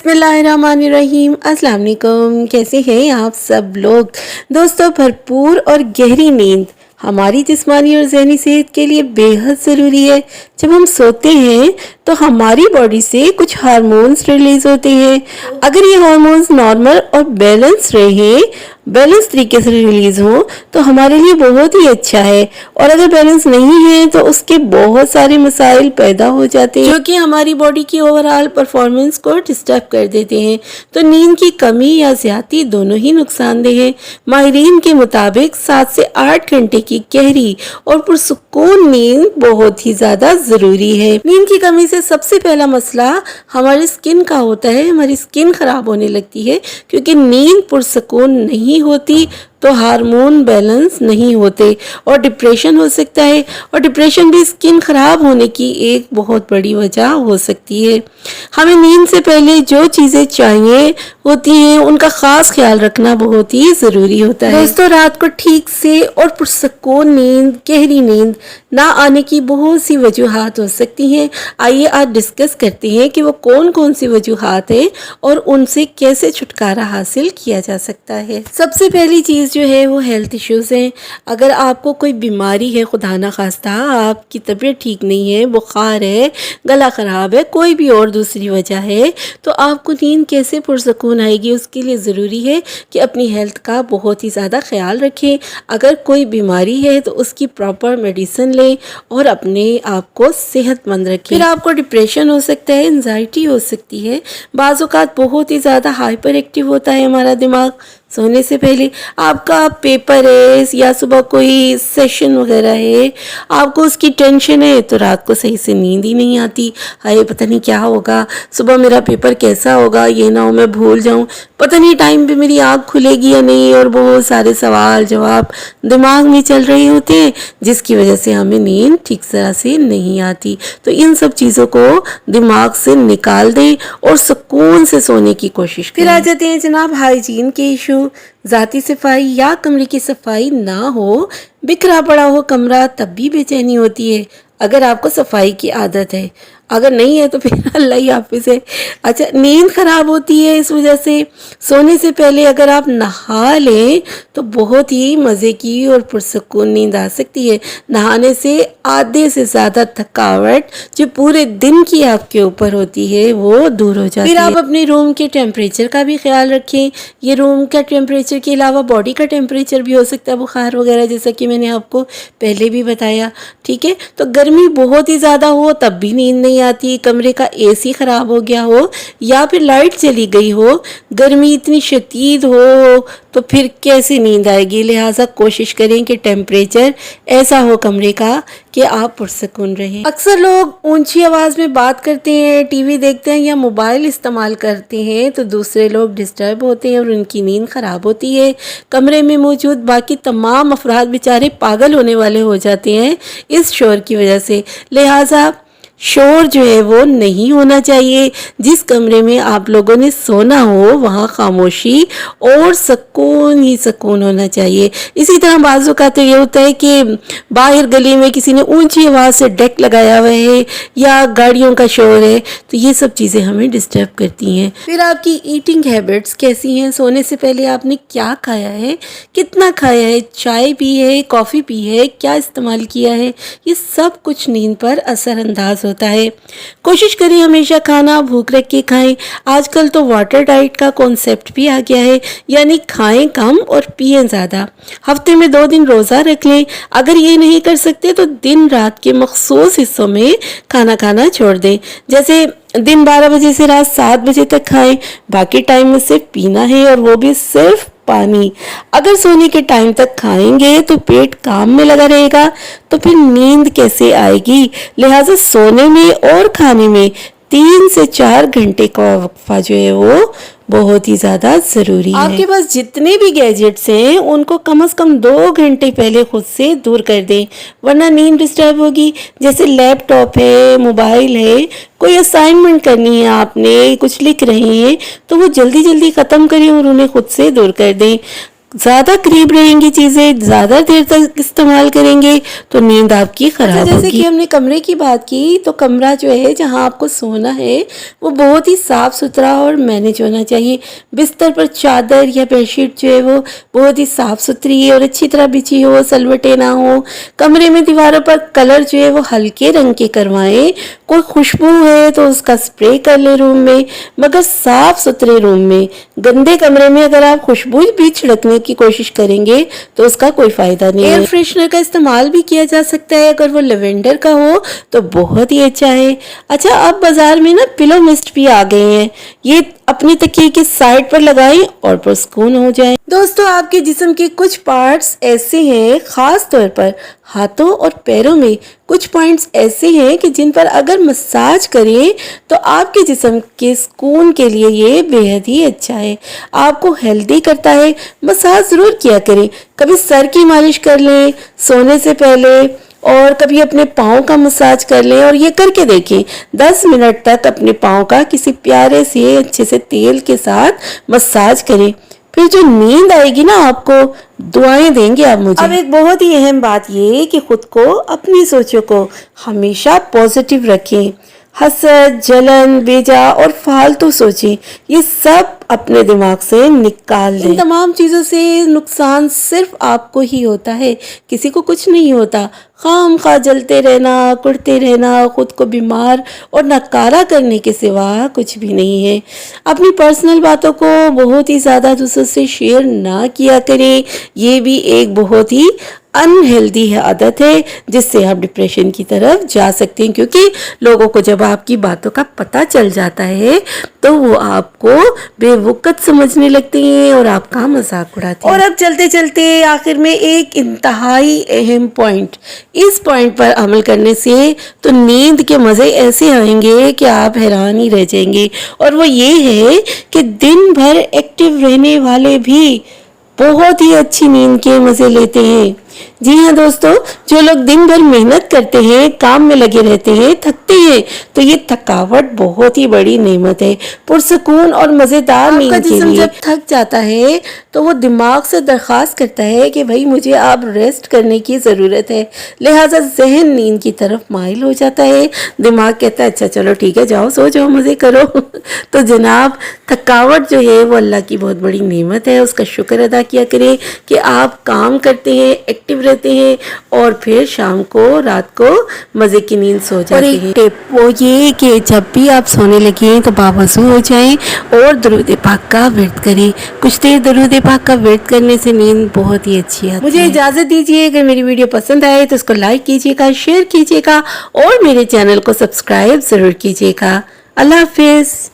बिस्मिल्लाहिर्रहमानिर्रहीम। अस्सलाम वालेकुम। कैसे हैं आप सब लोग दोस्तों। भरपूर और गहरी नींद हमारी जिस्मानी और ज़हनी सेहत के लिए बेहद ज़रूरी है। जब हम सोते हैं तो हमारी बॉडी से कुछ हार्मोन्स रिलीज होते हैं। अगर ये हार्मोन्स नॉर्मल और बैलेंस तरीके से रिलीज हो तो हमारे लिए बहुत ही अच्छा है, और अगर बैलेंस नहीं है तो उसके बहुत सारे मसाइल पैदा हो जाते हैं जो कि हमारी बॉडी की ओवरऑल परफॉर्मेंस को डिस्टर्ब कर देते हैं। तो नींद की कमी या ज्यादती दोनों ही नुकसानदेह है। माहिरीन के मुताबिक 7 से 8 घंटे की गहरी और पुरसुकून नींद बहुत ही ज्यादा जरूरी है। नींद की कमी से सबसे पहला मसला हमारी स्किन का होता है। हमारी स्किन खराब होने लगती है क्योंकि नींद पुरसुकून नहीं होती तो हार्मोन बैलेंस नहीं होते और डिप्रेशन हो सकता है, और डिप्रेशन भी स्किन खराब होने की एक बहुत बड़ी वजह हो सकती है। हमें नींद से पहले जो चीज़ें चाहिए होती हैं उनका खास ख्याल रखना बहुत ही ज़रूरी होता है। दोस्तों, रात को ठीक से और पुरसुकून नींद, गहरी नींद ना आने की बहुत सी वजूहात हो सकती हैं। आइए आज डिस्कस करते हैं कि वो कौन कौन सी वजूहात हैं और उनसे कैसे छुटकारा हासिल किया जा सकता है। सबसे पहली चीज़ जो है वो हेल्थ इश्यूज़ हैं। अगर आपको कोई बीमारी है, खुदा ना खास्ता आपकी तबीयत ठीक नहीं है, बुखार है, गला ख़राब है, कोई भी और दूसरी वजह है, तो आपको नींद कैसे पुरसुकून आएगी। उसके लिए ज़रूरी है कि अपनी हेल्थ का बहुत ही ज़्यादा ख्याल रखें। अगर कोई बीमारी है तो उसकी प्रॉपर मेडिसिन लें और अपने आप को सेहतमंद रखें। फिर आपको डिप्रेशन हो सकता है, एंजाइटी हो सकती है। बाज़ औक़ात बहुत ही ज़्यादा हाइपर एक्टिव होता है हमारा दिमाग। सोने से पहले आपका पेपर है या सुबह कोई सेशन वगैरह है, आपको उसकी टेंशन है तो रात को सही से नींद ही नहीं आती। हाय पता नहीं क्या होगा, सुबह मेरा पेपर कैसा होगा, ये ना हो मैं भूल जाऊं, पता नहीं टाइम पे मेरी आँख खुलेगी या नहीं, और बहुत सारे सवाल जवाब दिमाग में चल रहे होते हैं जिसकी वजह से हमें नींद ठीक तरह से नहीं आती। तो इन सब चीज़ों को दिमाग से निकाल दें और सुकून से सोने की कोशिश करें। फिर आ जाते हैं जनाब हाइजीन के इशू। ज़ाती सफाई या कमरे की सफाई ना हो, बिखरा पड़ा हो कमरा, तब भी बेचैनी होती है। अगर आपको सफाई की आदत है, अगर नहीं है तो फिर अल्लाह ही हाफिज़ है। अच्छा, नींद ख़राब होती है इस वजह से। सोने से पहले अगर आप नहा लें तो बहुत ही मज़े की और पुरसुकून नींद आ सकती है। नहाने से आधे से ज़्यादा थकावट जो पूरे दिन की आपके ऊपर होती है वो दूर हो जाती है। फिर आप अपने रूम के टेम्परेचर का भी ख्याल रखें। ये रूम का टेम्परेचर के अलावा बॉडी का टेम्परेचर भी हो सकता है, बुखार वगैरह, जैसा कि मैंने आपको पहले भी बताया। ठीक है, तो गर्मी बहुत ही ज़्यादा हो तब भी नींद नहीं आती। कमरे का एसी ख़राब हो गया हो या फिर लाइट चली गई हो, गर्मी इतनी शदीद हो तो फिर कैसे नींद आएगी। लिहाजा कोशिश करें कि टेम्परेचर ऐसा हो कमरे का कि आप पुरसुकून रहें। अक्सर लोग ऊंची आवाज़ में बात करते हैं, टीवी देखते हैं या मोबाइल इस्तेमाल करते हैं तो दूसरे लोग डिस्टर्ब होते हैं और उनकी नींद ख़राब होती है। कमरे में मौजूद बाकी तमाम अफराद बेचारे पागल होने वाले हो जाते हैं इस शोर की वजह से। लिहाजा शोर जो है वो नहीं होना चाहिए। जिस कमरे में आप लोगों ने सोना हो वहाँ खामोशी और सुकून ही सुकून होना चाहिए। इसी तरह बाज़ों का तो ये होता है कि बाहर गली में किसी ने ऊंची आवाज़ से डेक लगाया हुआ है या गाड़ियों का शोर है, तो ये सब चीज़ें हमें डिस्टर्ब करती हैं। फिर आपकी ईटिंग हैबिट्स कैसी हैं। सोने से पहले आपने क्या खाया है, कितना खाया है, चाय पी है, कॉफ़ी पी है, क्या इस्तेमाल किया है, ये सब कुछ नींद पर असरअंदाज होता है। कोशिश करें हमेशा खाना भूख रख के खाएं। आजकल तो वाटर डाइट का कॉन्सेप्ट भी आ गया है, यानी खाएं कम और पिएं ज़्यादा। हफ्ते में 2 दिन रोज़ा रख लें। अगर ये नहीं कर सकते तो दिन रात के मखसूस हिस्सों में खाना खाना छोड़ दें। जैसे दिन 12 बजे से रात 7 बजे तक खाएं, बाकी टाइम में सिर्फ पीना है और वो भी सिर्फ पानी। अगर सोने के टाइम तक खाएंगे तो पेट काम में लगा रहेगा तो फिर नींद कैसे आएगी। लिहाजा सोने में और खाने में 3 से 4 घंटे का वक्फा जो है वो बहुत ही ज़्यादा ज़रूरी है। आपके पास जितने भी गैजेट्स हैं उनको कम से कम 2 घंटे पहले खुद से दूर कर दें, वरना नींद डिस्टर्ब होगी। जैसे लैपटॉप है, मोबाइल है, कोई असाइनमेंट करनी है, आपने कुछ लिख रहे हैं तो वो जल्दी जल्दी ख़त्म करें और उन्हें खुद से दूर कर दें। ज़्यादा करीब रहेंगी चीज़ें, ज़्यादा देर तक इस्तेमाल करेंगे तो नींद आपकी खराब होगी। जैसे कि हमने कमरे की बात की, तो कमरा जो है जहाँ आपको सोना है वो बहुत ही साफ़ सुथरा और मैनेज होना चाहिए। बिस्तर पर चादर या बेडशीट जो है वो बहुत ही साफ़ सुथरी और अच्छी तरह बिछी हो, सलवटे ना हो। कमरे में दीवारों पर कलर जो है वो हल्के रंग के करवाएं। कोई खुशबू है तो उसका स्प्रे कर ले रूम में, मगर साफ सुथरे रूम में। गंदे कमरे में अगर आप खुशबू भी छिड़कने की कोशिश करेंगे तो उसका कोई फायदा नहीं है। एयर फ्रेशनर का इस्तेमाल भी किया जा सकता है, अगर वो लेवेंडर का हो तो बहुत ही अच्छा है। अच्छा, अब बाजार में ना पिलो मिस्ट भी आ गए हैं, ये अपनी तकिए के साइड पर लगाएं और पुरस्कून हो जाएं। दोस्तों, आपके जिस्म के कुछ पार्ट्स ऐसे हैं, खास तौर पर हाथों और पैरों में कुछ पॉइंट्स ऐसे हैं कि जिन पर अगर मसाज करें तो आपके जिस्म के सुकून के लिए ये बेहद ही अच्छा है, आपको हेल्दी करता है। मसाज ज़रूर किया करें, कभी सर की मालिश कर लें सोने से पहले, और कभी अपने पाँव का मसाज कर लें। और ये करके देखें, 10 मिनट तक अपने पाँव का किसी प्यारे से अच्छे से तेल के साथ मसाज करें, फिर जो नींद आएगी ना आपको, दुआएं देंगे आप मुझे। अब एक बहुत ही अहम बात ये कि खुद को, अपनी सोचों को हमेशा पॉजिटिव रखें। हसद, जलन, बेजा और फालतू सोचें, ये सब अपने दिमाग से निकाल दें। इन तमाम चीज़ों से नुकसान सिर्फ आपको ही होता है, किसी को कुछ नहीं होता। खामखा जलते रहना, कुड़ते रहना, खुद को बीमार और नकारा करने के सिवा कुछ भी नहीं है। अपनी पर्सनल बातों को बहुत ही ज़्यादा दूसरों से शेयर ना किया करें, ये भी एक बहुत ही अनहेल्दी आदत है जिससे आप डिप्रेशन की तरफ जा सकते हैं, क्योंकि लोगों को जब आपकी बातों का पता चल जाता है तो वो आपको बेवकूफ़ समझने लगते हैं और आपका मजाक उड़ाते हैं। और अब चलते चलते आखिर में एक इंतहाई अहम पॉइंट, इस पॉइंट पर अमल करने से तो नींद के मज़े ऐसे आएंगे कि आप हैरान ही रह जाएंगे, और वो ये है कि दिन भर एक्टिव रहने वाले भी बहुत ही अच्छी नींद के मज़े लेते हैं। जी हाँ दोस्तों, जो लोग दिन भर मेहनत करते हैं, काम में लगे रहते हैं, थकते हैं, तो ये थकावट बहुत ही बड़ी नेमत है। पुरसकून और मज़ेदार नींद के लिए जब थक जाता है तो वो दिमाग से दरख्वास्त करता है कि भाई मुझे अब रेस्ट करने की ज़रूरत है, लिहाजा जहन नींद की तरफ माइल हो जाता है। दिमाग कहता है अच्छा चलो ठीक है, जाओ सो जाओ, मज़े करो। तो जनाब, थकावट जो है वो अल्लाह की बहुत बड़ी नेमत है, उसका शुक्र अदा किया करें कि आप काम करते हैं, एक्टिव रहते हैं और फिर शाम को, रात को मज़े की नींद सो जाते हैं। टिप वो ये कि जब भी आप सोने लगे तो बावज़ू हो जाएं और दरूद पाक का विर्द करें। कुछ देर दरूद पाक का विर्द करने से नींद बहुत ही अच्छी आती है। मुझे इजाज़त दीजिए, अगर मेरी वीडियो पसंद आए तो उसको लाइक कीजिएगा, शेयर कीजिएगा और मेरे चैनल को सब्सक्राइब ज़रूर कीजिएगा। अल्लाह हाफिज़।